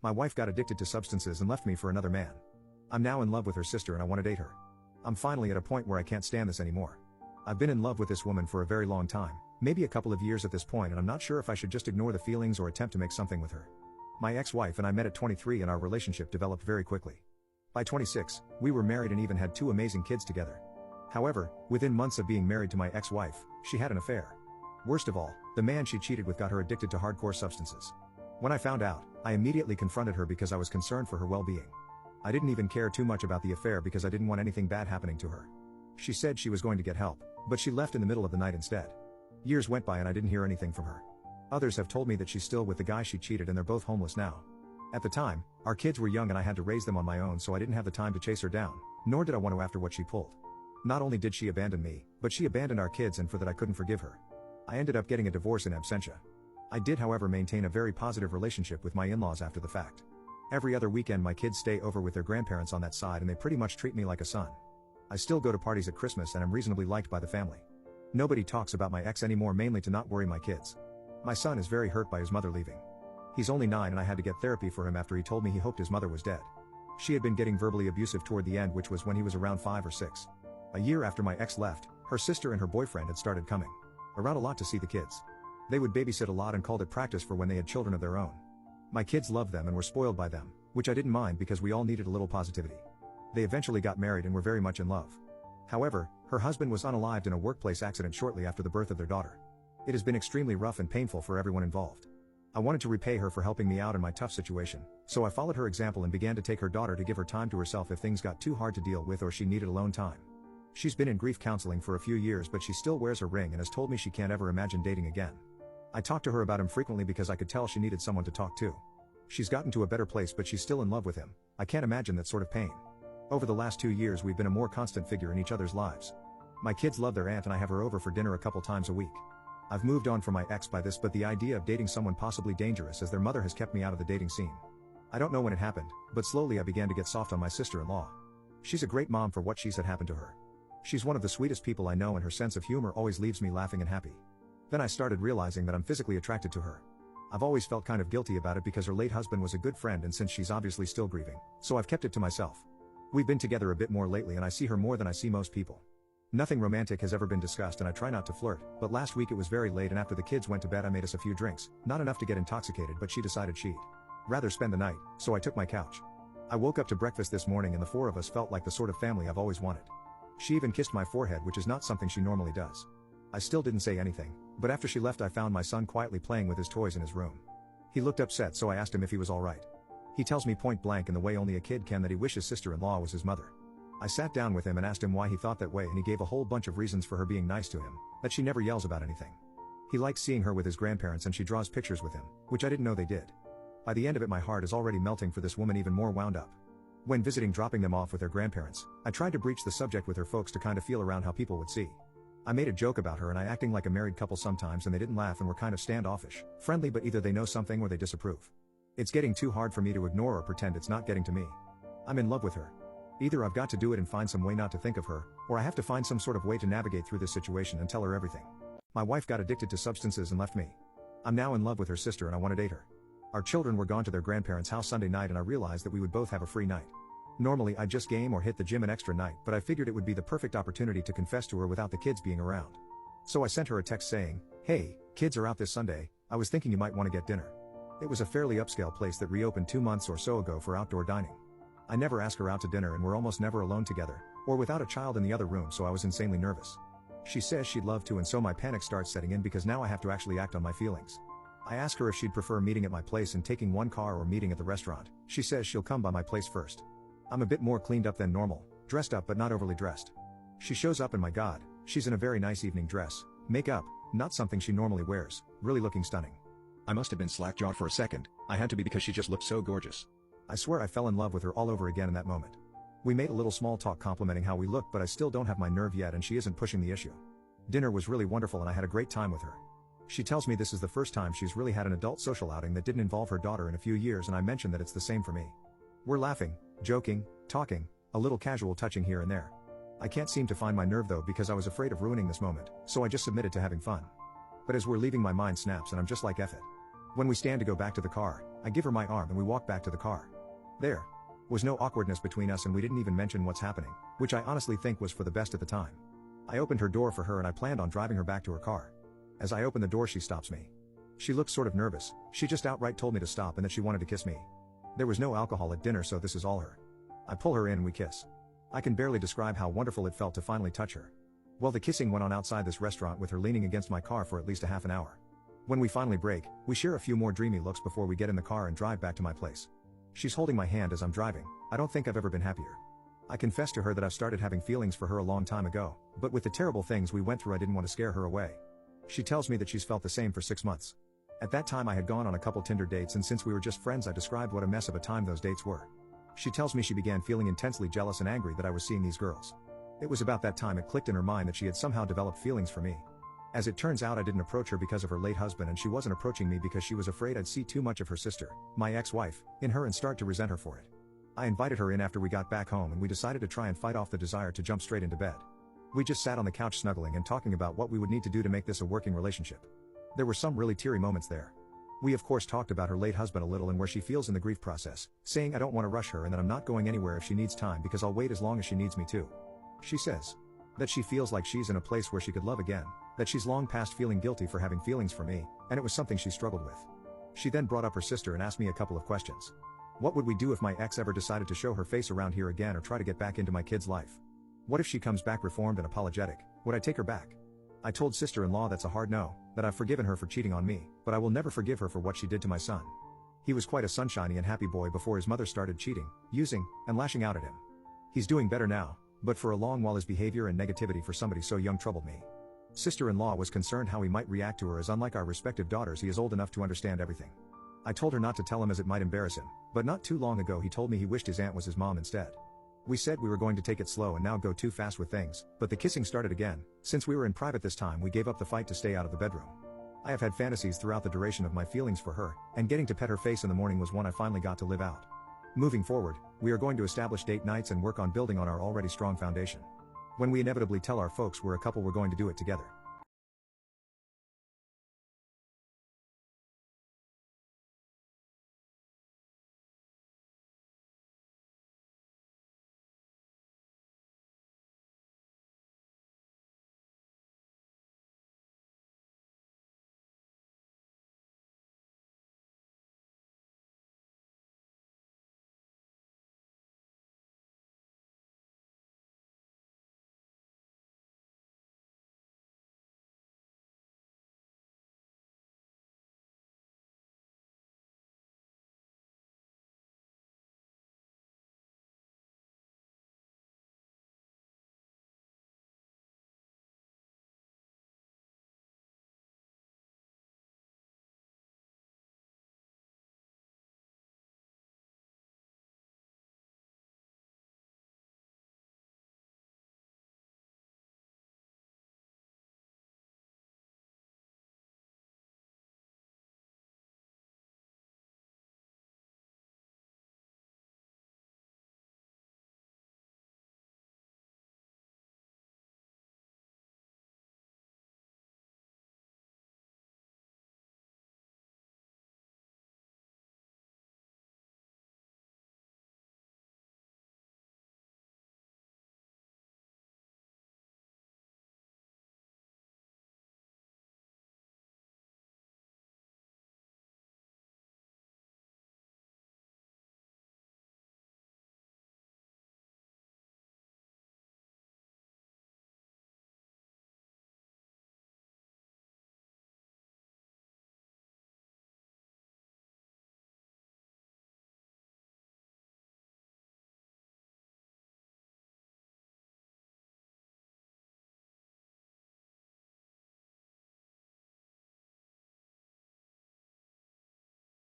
My wife got addicted to substances and left me for another man. I'm now in love with her sister and I want to date her. I'm finally at a point where I can't stand this anymore. I've been in love with this woman for a very long time, maybe a couple of years at this point, and I'm not sure if I should just ignore the feelings or attempt to make something with her. My ex-wife and I met at 23 and our relationship developed very quickly. By 26, we were married and even had 2 amazing kids together. However, within months of being married to my ex-wife, she had an affair. Worst of all, the man she cheated with got her addicted to hardcore substances. When I found out, I immediately confronted her because I was concerned for her well-being. I didn't even care too much about the affair because I didn't want anything bad happening to her. She said she was going to get help, but she left in the middle of the night instead. Years went by and I didn't hear anything from her. Others have told me that she's still with the guy she cheated and they're both homeless now. At the time, our kids were young and I had to raise them on my own, so I didn't have the time to chase her down, nor did I want to after what she pulled. Not only did she abandon me, but she abandoned our kids, and for that I couldn't forgive her. I ended up getting a divorce in absentia. I did however maintain a very positive relationship with my in-laws after the fact. Every other weekend my kids stay over with their grandparents on that side and they pretty much treat me like a son. I still go to parties at Christmas and I'm reasonably liked by the family. Nobody talks about my ex anymore, mainly to not worry my kids. My son is very hurt by his mother leaving. He's only 9 and I had to get therapy for him after he told me he hoped his mother was dead. She had been getting verbally abusive toward the end, which was when he was around 5 or 6. A year after my ex left, her sister and her boyfriend had started coming around a lot to see the kids. They would babysit a lot and called it practice for when they had children of their own. My kids loved them and were spoiled by them, which I didn't mind because we all needed a little positivity. They eventually got married and were very much in love. However, her husband was unalived in a workplace accident shortly after the birth of their daughter. It has been extremely rough and painful for everyone involved. I wanted to repay her for helping me out in my tough situation, so I followed her example and began to take her daughter to give her time to herself if things got too hard to deal with or she needed alone time. She's been in grief counseling for a few years, but she still wears her ring and has told me she can't ever imagine dating again. I talk to her about him frequently because I could tell she needed someone to talk to. She's gotten to a better place, but she's still in love with him. I can't imagine that sort of pain. Over the last 2 years we've been a more constant figure in each other's lives. My kids love their aunt and I have her over for dinner a couple times a week. I've moved on from my ex by this, but the idea of dating someone possibly dangerous as their mother has kept me out of the dating scene. I don't know when it happened, but slowly I began to get soft on my sister-in-law. She's a great mom for what she's had happen to her. She's one of the sweetest people I know and her sense of humor always leaves me laughing and happy. Then I started realizing that I'm physically attracted to her. I've always felt kind of guilty about it because her late husband was a good friend, and since she's obviously still grieving, so I've kept it to myself. We've been together a bit more lately and I see her more than I see most people. Nothing romantic has ever been discussed and I try not to flirt, but last week it was very late and after the kids went to bed I made us a few drinks, not enough to get intoxicated, but she decided she'd rather spend the night, so I took my couch. I woke up to breakfast this morning and the 4 of us felt like the sort of family I've always wanted. She even kissed my forehead, which is not something she normally does. I still didn't say anything, but after she left I found my son quietly playing with his toys in his room. He looked upset, so I asked him if he was alright. He tells me point blank in the way only a kid can that he wishes sister-in-law was his mother. I sat down with him and asked him why he thought that way, and he gave a whole bunch of reasons for her being nice to him, that she never yells about anything. He likes seeing her with his grandparents and she draws pictures with him, which I didn't know they did. By the end of it my heart is already melting for this woman, even more wound up. When visiting, dropping them off with their grandparents, I tried to breach the subject with her folks to kind of feel around how people would see. I made a joke about her and I acting like a married couple sometimes, and they didn't laugh and were kind of standoffish, friendly, but either they know something or they disapprove. It's getting too hard for me to ignore or pretend it's not getting to me. I'm in love with her. Either I've got to do it and find some way not to think of her, or I have to find some sort of way to navigate through this situation and tell her everything. My wife got addicted to substances and left me. I'm now in love with her sister and I want to date her. Our children were gone to their grandparents' house Sunday night and I realized that we would both have a free night. Normally I'd just game or hit the gym an extra night, but I figured it would be the perfect opportunity to confess to her without the kids being around. So I sent her a text saying, "Hey, kids are out this Sunday, I was thinking you might want to get dinner." It was a fairly upscale place that reopened 2 months or so ago for outdoor dining. I never ask her out to dinner and we're almost never alone together, or without a child in the other room, so I was insanely nervous. She says she'd love to, and so my panic starts setting in because now I have to actually act on my feelings. I ask her if she'd prefer meeting at my place and taking one car or meeting at the restaurant. She says she'll come by my place first. I'm a bit more cleaned up than normal, dressed up but not overly dressed. She shows up and my god, she's in a very nice evening dress, makeup, not something she normally wears, really looking stunning. I must have been slack-jawed for a second. I had to be because she just looked so gorgeous. I swear I fell in love with her all over again in that moment. We made a little small talk complimenting how we looked, but I still don't have my nerve yet and she isn't pushing the issue. Dinner was really wonderful and I had a great time with her. She tells me this is the first time she's really had an adult social outing that didn't involve her daughter in a few years, and I mentioned that it's the same for me. We're laughing, joking, talking, a little casual touching here and there. I can't seem to find my nerve though because I was afraid of ruining this moment, so I just submitted to having fun. But as we're leaving my mind snaps and I'm just like, F it. When we stand to go back to the car, I give her my arm and we walk back to the car. There was no awkwardness between us and we didn't even mention what's happening, which I honestly think was for the best at the time. I opened her door for her and I planned on driving her back to her car. As I open the door she stops me. She looked sort of nervous, she just outright told me to stop and that she wanted to kiss me. There was no alcohol at dinner so this is all her. I pull her in and we kiss. I can barely describe how wonderful it felt to finally touch her. Well, the kissing went on outside this restaurant with her leaning against my car for at least a half an hour. When we finally break, we share a few more dreamy looks before we get in the car and drive back to my place. She's holding my hand as I'm driving. I don't think I've ever been happier. I confess to her that I've started having feelings for her a long time ago, but with the terrible things we went through I didn't want to scare her away. She tells me that she's felt the same for 6 months. At that time I had gone on a couple Tinder dates and since we were just friends I described what a mess of a time those dates were. She tells me she began feeling intensely jealous and angry that I was seeing these girls. It was about that time it clicked in her mind that she had somehow developed feelings for me. As it turns out I didn't approach her because of her late husband and she wasn't approaching me because she was afraid I'd see too much of her sister, my ex-wife, in her and start to resent her for it. I invited her in after we got back home and we decided to try and fight off the desire to jump straight into bed. We just sat on the couch snuggling and talking about what we would need to do to make this a working relationship. There were some really teary moments there. We of course talked about her late husband a little and where she feels in the grief process, saying I don't want to rush her and that I'm not going anywhere if she needs time because I'll wait as long as she needs me to. She says that she feels like she's in a place where she could love again, that she's long past feeling guilty for having feelings for me, and it was something she struggled with. She then brought up her sister and asked me a couple of questions. What would we do if my ex ever decided to show her face around here again or try to get back into my kid's life? What if she comes back reformed and apologetic, would I take her back? I told sister-in-law that's a hard no, that I've forgiven her for cheating on me, but I will never forgive her for what she did to my son. He was quite a sunshiny and happy boy before his mother started cheating, using, and lashing out at him. He's doing better now, but for a long while his behavior and negativity for somebody so young troubled me. Sister-in-law was concerned how he might react to her as unlike our respective daughters he is old enough to understand everything. I told her not to tell him as it might embarrass him, but not too long ago he told me he wished his aunt was his mom instead. We said we were going to take it slow and not go too fast with things, but the kissing started again. Since we were in private this time we gave up the fight to stay out of the bedroom. I have had fantasies throughout the duration of my feelings for her, and getting to pet her face in the morning was one I finally got to live out. Moving forward, we are going to establish date nights and work on building on our already strong foundation. When we inevitably tell our folks we're a couple we're going to do it together.